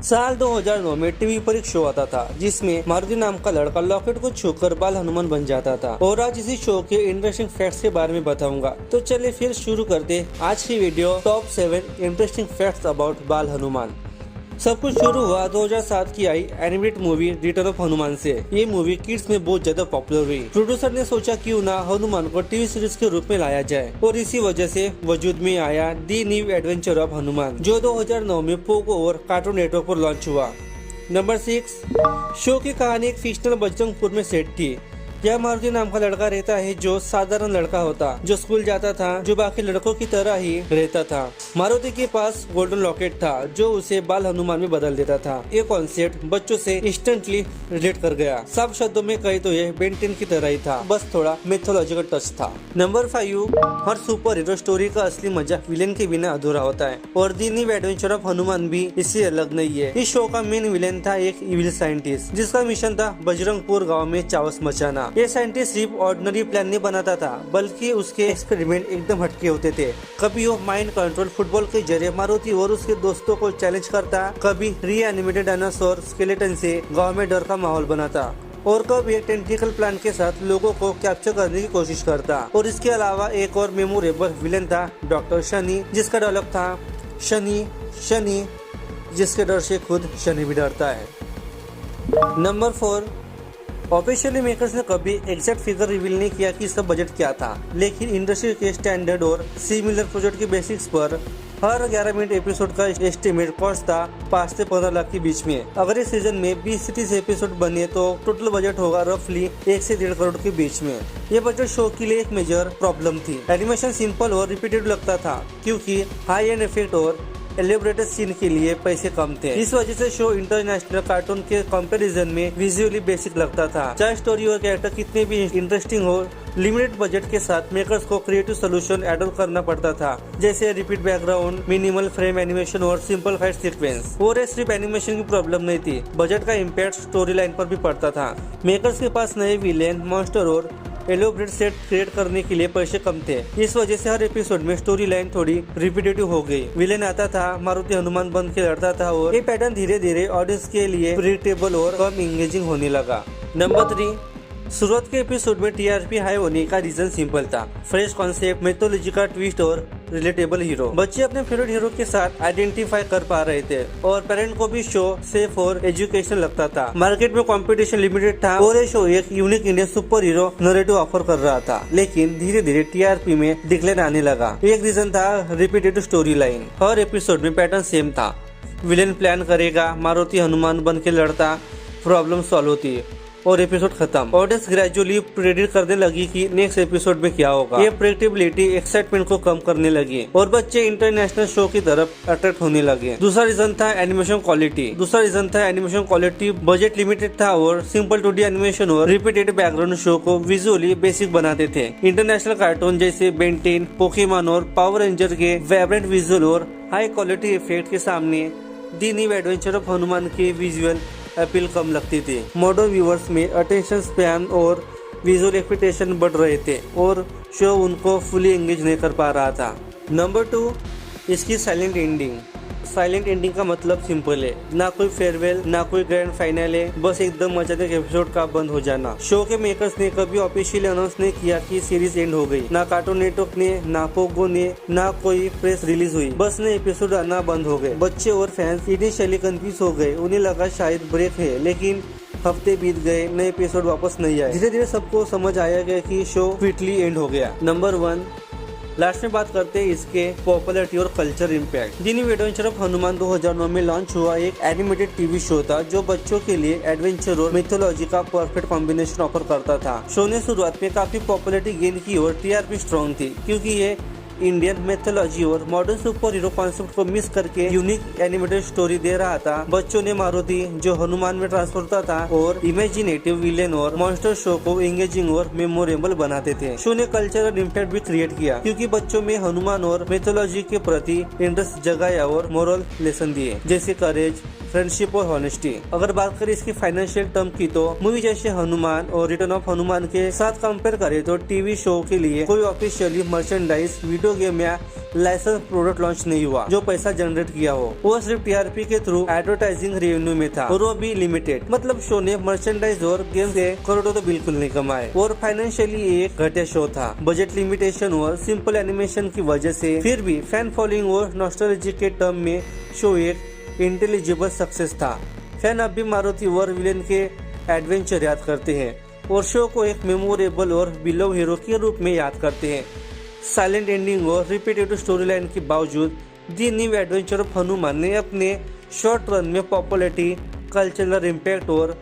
साल 2009 में टीवी पर एक शो आता था जिसमें मारुति नाम का लड़का लॉकेट को छूकर बाल हनुमान बन जाता था। और आज इसी शो के इंटरेस्टिंग फैक्ट्स के बारे में बताऊंगा। तो चलिए फिर शुरू करते आज की video top 7 interesting facts about Bal Hanuman. सब कुछ शुरू हुआ 2007 की आई animated movie return of Hanuman से। ये मूवी किड्स में बहुत ज्यादा पॉपुलर हुई। प्रोड्यूसर ने सोचा क्यों ना हनुमान को टीवी सीरीज के रूप में लाया जाए और इसी वजह से वजूद में आया दी न्यू एडवेंचर ऑफ हनुमान, जो 2009 में पोगो और कार्टून नेटवर्क पर लॉन्च हुआ। नंबर 6, शो की कहानी एक फिक्शनल बजरंगपुर में सेट थी। यह मारुति नाम का लड़का रहता है जो साधारण लड़का होता, जो स्कूल जाता था, जो बाकी लड़कों की तरह ही रहता था। मारुति के पास गोल्डन लॉकेट था जो उसे बाल हनुमान में बदल देता था। ये कॉन्सेप्ट बच्चों से इंस्टेंटली रिलेट कर गया। साफ शब्दों में कहे तो यह बेन 10 की तरह ही था, बस थोड़ा मिथोलॉजिकल टच था। नंबर 5, हर सुपर हीरो स्टोरी का असली मजा विलेन के बिना अधूरा होता है और दी न्यू एडवेंचर ऑफ हनुमान भी इससे अलग नहीं है। इस शो का मेन विलेन था एक इविल साइंटिस्ट जिसका मिशन था बजरंगपुर गाँव में चावस मचाना। ये साइंटिस्ट सिर्फ ऑर्डिनरी प्लान नहीं बनाता था, बल्कि उसके एक्सपेरिमेंट एकदम हटके होते थे। कभी वो माइंड कंट्रोल फुटबॉल के जरिए मारुति और उसके दोस्तों को चैलेंज करता, कभी रीएनिमेटेड डायनासोर स्केलेटन से गांव में डर का माहौल बनाता, और कभी एक टेक्निकल प्लान के साथ लोगों को कैप्चर करने की कोशिश करता। और इसके अलावा एक और मेमोरेबल विलेन था डॉक्टर शनि, जिसका डायलॉग था शनि शनि, जिसके डर से खुद शनि भी डरता है। नंबर 4, ऑफिशियली मेकर्स ने कभी एग्जैक्ट फिगर रिवील नहीं किया कि इसका बजट क्या था, लेकिन इंडस्ट्री के स्टैंडर्ड और सिमिलर प्रोजेक्ट के बेसिक्स पर हर 11 मिनट एपिसोड का एस्टिमेट कॉस्ट था 5 से 15 लाख के बीच में। अगर इस सीजन में 20 से 30 एपिसोड बने तो टोटल बजट होगा रफली 1 से 1.5 करोड़ के बीच में। ये बजट शो के लिए एक मेजर प्रॉब्लम थी। एनिमेशन सिंपल और रिपीटेड लगता था क्योंकि हाई एंड इफेक्ट और एलिब्रेटेड सीन के लिए पैसे कम थे। इस वजह से शो इंटरनेशनल कार्टून के कंपैरिजन में विजुअली बेसिक लगता था। चाहे स्टोरी और कैरेक्टर कितने भी इंटरेस्टिंग हो, लिमिटेड बजट के साथ मेकर्स को क्रिएटिव सोल्यूशन एड ऑन करना पड़ता था, जैसे repeat background, minimal frame animation और सिंपल फाइट सीक्वेंस। और ये सिर्फ एनिमेशन की प्रॉब्लम नहीं थी, बजट का इम्पैक्ट स्टोरी लाइन पर भी पड़ता था। मेकर्स के पास नए विलेन, मॉन्स्टर और एलोब्रेट सेट क्रिएट करने के लिए पैसे कम थे। इस वजह से हर एपिसोड में स्टोरी लाइन थोड़ी रिपीटेटिव हो गई। विलेन आता था, मारुति हनुमान बन के लड़ता था और ये पैटर्न धीरे धीरे ऑडियंस के लिए प्रेडिक्टेबल और कम एंगेजिंग होने लगा। नंबर 3, शुरुआत के एपिसोड में टीआरपी हाई होने का रीजन सिंपल था। फ्रेश कॉन्सेप्ट, मिथोलॉजी का ट्विस्ट और रिलेटेबल हीरो। बच्चे अपने फेवरेट हीरो के साथ आइडेंटिफाई कर पा रहे थे और पेरेंट को भी शो सेफ और एजुकेशन लगता था। मार्केट में कंपटीशन लिमिटेड था और ये शो एक unique Indian super hero narrative offer कर रहा था, लेकिन धीरे धीरे टीआरपी में डिक्लाइन आने लगा। एक रीजन था रिपीटेड स्टोरी लाइन। हर एपिसोड में पैटर्न सेम था, विलेन प्लान करेगा, मारुति हनुमान बन के लड़ता, प्रॉब्लम सॉल्व होती और एपिसोड खत्म। ऑडियंस ग्रेजुअली प्रेडिक्ट करने लगी कि नेक्स्ट एपिसोड में क्या होगा। ये प्रेडिक्टेबिलिटी एक्साइटमेंट को कम करने लगी और बच्चे इंटरनेशनल शो की तरफ अट्रैक्ट होने लगे। दूसरा रीजन था एनिमेशन क्वालिटी। बजट लिमिटेड था और सिंपल 2D एनिमेशन और रिपीटेड बैकग्राउंड शो को विजुअली बेसिक बनाते थे। इंटरनेशनल कार्टून जैसे बेन 10, पोकेमॉन और पावर रेंजर के वाइब्रेंट विजुअल और हाई क्वालिटी इफेक्ट के सामने दी न्यू एडवेंचर ऑफ हनुमान के विजुअल अपील कम लगती थी। मॉडर्न व्यूअर्स में अटेंशन स्पैन और विजुअल एक्सपेक्टेशन बढ़ रहे थे और शो उनको फुली एंगेज नहीं कर पा रहा था। नंबर 2, इसकी साइलेंट एंडिंग का मतलब सिंपल है, ना कोई फेयरवेल, ना कोई ग्रैंड फाइनल है, बस एकदम मजेदार एपिसोड का बंद हो जाना। शो के मेकर्स ने कभी ऑफिशियली अनाउंस नहीं किया कि सीरीज एंड हो गई। ना कार्टून नेटवर्क ने, ना पोगो ने, ना कोई प्रेस रिलीज हुई, बस नए एपिसोड आना बंद हो गए। बच्चे और फैंस इनिशियली कंफ्यूज हो गए, उन्हें लगा शायद ब्रेक है, लेकिन हफ्ते बीत गए, नए एपिसोड वापस नहीं आए। धीरे धीरे सबको समझ आया गया कि शो क्विकली एंड हो गया। नंबर 1, लास्ट में बात करते हैं इसके पॉपुलैरिटी और culture impact. The new adventure of Hanuman 2009 में लॉन्च हुआ एक एनिमेटेड टीवी शो था जो बच्चों के लिए एडवेंचर और मिथोलॉजी का परफेक्ट कॉम्बिनेशन ऑफर करता था। शो ने शुरुआत में काफी पॉपुलैरिटी गेन की और टीआरपी स्ट्रॉन्ग थी क्योंकि ये इंडियन मेथोलॉजी और मॉडर्न सुपर हीरो कॉन्सेप्ट को मिस करके यूनिक एनिमेटेड स्टोरी दे रहा था। बच्चों ने मारुति जो हनुमान में ट्रांसफर होता था और इमेजिनेटिव विलेन और मॉन्स्टर शो को एंगेजिंग और मेमोरेबल बनाते थे। शो ने कल्चरल इम्पैक्ट भी क्रिएट किया क्योंकि बच्चों में हनुमान और मेथोलॉजी के प्रति इंटरेस्ट जगाया और मोरल लेसन दिए, जैसे करेज, फ्रेंडशिप और हॉनेस्टी। अगर बात करें इसकी फाइनेंशियल टर्म की तो मूवी जैसे हनुमान और रिटर्न ऑफ हनुमान के साथ कंपेयर करें तो टीवी शो के लिए कोई ऑफिशियली मर्चेंडाइज, वीडियो गेम या लाइसेंस प्रोडक्ट लॉन्च नहीं हुआ जो पैसा जनरेट किया हो। वो सिर्फ टीआरपी के थ्रू एडवर्टाइजिंग रेवेन्यू में था और वो भी लिमिटेड। मतलब शो ने मर्चेंडाइज और गेम से करोड़ों तो बिल्कुल नहीं कमाए और फाइनेंशियली एक घटिया शो था। बजट लिमिटेशन और सिंपल एनिमेशन की वजह से फिर भी फैन फॉलोइंग और नॉस्टैल्जिया के टर्म में शो एक इंटेलिजिबल सक्सेस था। फैन अब भी मारुति और विलेन के एडवेंचर याद करते हैं और शो को एक मेमोरेबल और बिलव हीरो के रूप में याद करते हैं। साइलेंट एंडिंग और रिपीटेटिव स्टोरी लाइन के बावजूद दी न्यू एडवेंचर ऑफ हनुमान ने अपने शॉर्ट रन में पॉपुलैरिटी, कल्चरल इम्पैक्ट और